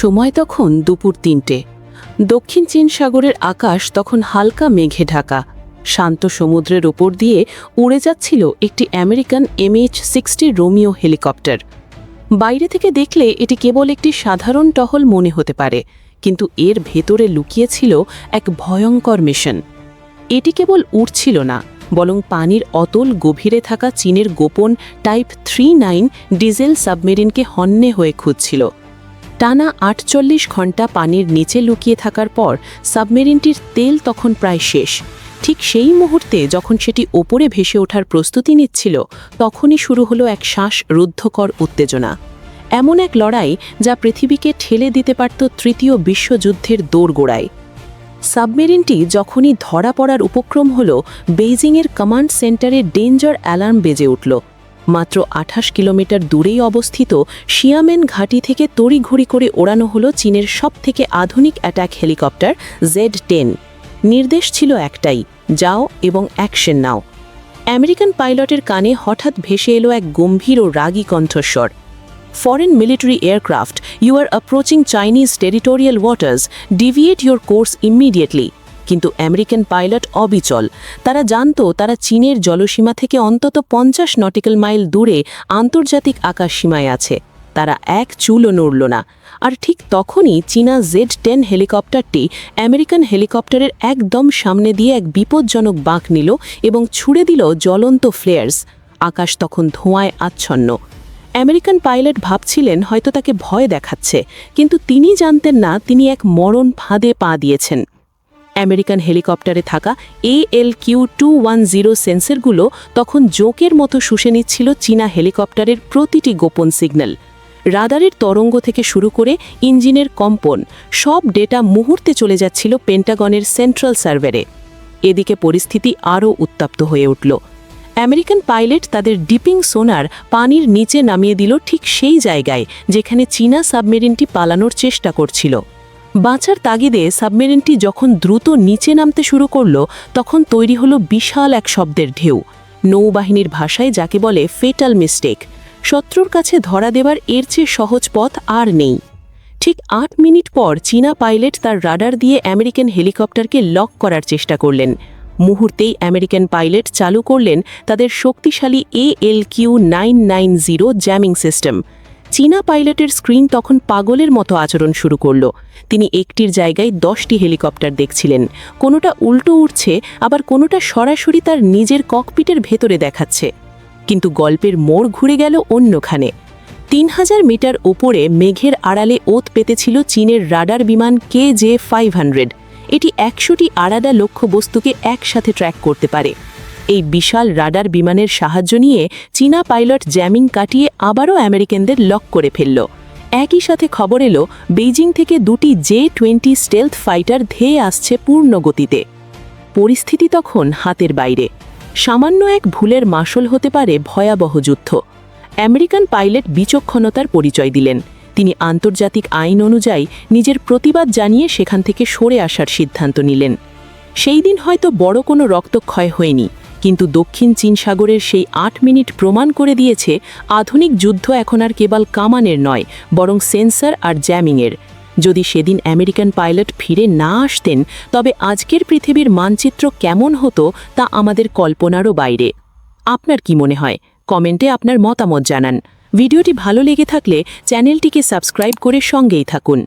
সময় তখন দুপুর ৩টে। দক্ষিণ চীন সাগরের আকাশ তখন হালকা মেঘে ঢাকা। শান্ত সমুদ্রের ওপর দিয়ে উড়ে যাচ্ছিল একটি আমেরিকান MH-60 রোমিও হেলিকপ্টার। বাইরে থেকে দেখলে এটি কেবল একটি সাধারণ টহল মনে হতে পারে, কিন্তু এর ভেতরে লুকিয়েছিল এক ভয়ঙ্কর মিশন। এটি কেবল উড়ছিল না, বরং পানির অতল গভীরে থাকা চীনের গোপন টাইপ 39 ডিজেল সাবমেরিনকে হন্যে হয়ে খুঁজছিল। টানা ৪৮ ঘণ্টা পানির নিচে লুকিয়ে থাকার পর সাবমেরিনটির তেল তখন প্রায় শেষ। ঠিক সেই মুহূর্তে যখন সেটি ওপরে ভেসে ওঠার প্রস্তুতি নিচ্ছিল, তখনই শুরু হলো এক শ্বাসরুদ্ধকর উত্তেজনা। এমন এক লড়াই যা পৃথিবীকে ঠেলে দিতে পারত তৃতীয় বিশ্বযুদ্ধের দোরগোড়ায়। সাবমেরিনটি যখনই ধরা পড়ার উপক্রম হল, বেইজিংয়ের কমান্ড সেন্টারে ডেঞ্জার অ্যালার্ম বেজে উঠল। মাত্র ২৮ কিলোমিটার দূরেই অবস্থিত শিয়ামেন ঘাঁটি থেকে তড়িঘড়ি করে ওড়ানো হলো চীনের সবথেকে আধুনিক অ্যাটাক হেলিকপ্টার Z-10। নির্দেশ ছিল একটাই, যাও এবং অ্যাকশন নাও। আমেরিকান পাইলটের কানে হঠাৎ ভেসে এলো এক গম্ভীর ও রাগী কণ্ঠস্বর। Foreign military aircraft, you are approaching Chinese territorial waters, deviate your course immediately. কিন্তু আমেরিকান পাইলট অবিচল। তারা জানত তারা চীনের জলসীমা থেকে অন্তত ৫০ নটিক্যাল মাইল দূরে আন্তর্জাতিক আকাশসীমায় আছে। তারা এক চুলও নড়ল না। আর ঠিক তখনই চীনা Z-10 হেলিকপ্টারটি আমেরিকান হেলিকপ্টারের একদম সামনে দিয়ে এক বিপজ্জনক বাঁক নিল এবং ছুড়ে দিল জ্বলন্ত ফ্লেয়ার্স। আকাশ তখন ধোঁয়ায় আচ্ছন্ন। আমেরিকান পাইলট ভাবছিলেন হয়তো তাকে ভয় দেখাচ্ছে, কিন্তু তিনি জানতেন না তিনি এক মরণ ফাঁদে পা দিয়েছেন। আমেরিকান হেলিকপ্টারে থাকা ALQ-210 সেন্সরগুলো তখন জোঁকের মতো শুষে নিচ্ছিল চীনা হেলিকপ্টারের প্রতিটি গোপন সিগন্যাল। রাডারের তরঙ্গ থেকে শুরু করে ইঞ্জিনের কম্পন, সব ডেটা মুহূর্তে চলে যাচ্ছিল পেন্টাগনের সেন্ট্রাল সার্ভারে। এদিকে পরিস্থিতি আরও উত্তপ্ত হয়ে উঠল। আমেরিকান পাইলট তাদের ডিপিং সোনার পানির নিচে নামিয়ে দিল ঠিক সেই জায়গায় যেখানে চীনা সাবমেরিনটি পালানোর চেষ্টা করছিল। বাঁচার তাগিদে সাবমেরিনটি যখন দ্রুত নিচে নামতে শুরু করল, তখন তৈরি হলো বিশাল এক শব্দের ঢেউ। নৌবাহিনীর ভাষায় যাকে বলে ফেটাল মিস্টেক। শত্রুর কাছে ধরা দেবার এর চেয়ে সহজ পথ আর নেই। ঠিক ৮ মিনিট পর চীনা পাইলট তার রাডার দিয়ে আমেরিকান হেলিকপ্টারকে লক করার চেষ্টা করলেন। মুহূর্তেই আমেরিকান পাইলট চালু করলেন তাদের শক্তিশালী ALQ-990 জ্যামিং সিস্টেম। চীনা পাইলটের স্ক্রিন তখন পাগলের মতো আচরণ শুরু করল। তিনি একটির জায়গায় 10টি হেলিকপ্টার দেখছিলেন। কোনোটা উল্টো উঠছে, আবার কোনোটা সরাসরি তার নিজের ককপিটের ভেতরে দেখাচ্ছে। কিন্তু গল্পের মোড় ঘুরে গেল অন্যখানে। ৩০০০ মিটার ওপরে মেঘের আড়ালে ওত পেতেছিল চীনের রাডার বিমান KJ-500। এটি ১০০টি আলাদা লক্ষ্যবস্তুকে একসাথে ট্র্যাক করতে পারে। এই বিশাল রাডার বিমানের সাহায্য নিয়ে চীনা পাইলট জ্যামিং কাটিয়ে আবারও আমেরিকানদের লক করে ফেলল। একই সাথে খবর এলো বেইজিং থেকে ২টি J-20 স্টেলথ ফাইটার ধেয়ে আসছে পূর্ণ গতিতে। পরিস্থিতি তখন হাতের বাইরে। সামান্য এক ভুলের মাসল হতে পারে ভয়াবহ যুদ্ধ। আমেরিকান পাইলট বিচক্ষণতার পরিচয় দিলেন। তিনি আন্তর্জাতিক আইন অনুযায়ী নিজের প্রতিবাদ জানিয়ে সেখান থেকে সরে আসার সিদ্ধান্ত নিলেন। সেই দিন হয়তো বড় কোনো রক্তক্ষয় হয়নি, কিন্তু দক্ষিণ চীন সাগরের সেই ৮ মিনিট প্রমাণ করে দিয়েছে আধুনিক যুদ্ধ এখন আর কেবল কামানের নয়, বরং সেন্সর আর জ্যামিংয়ের। যদি সেদিন আমেরিকান পাইলট ফিরে না আসতেন, তবে আজকের পৃথিবীর মানচিত্র কেমন হতো তা আমাদের কল্পনারও বাইরে। আপনার কি মনে হয়? কমেন্টে আপনার মতামত জানান। ভিডিওটি ভালো লেগে থাকলে চ্যানেলটিকে সাবস্ক্রাইব করে সঙ্গেই থাকুন।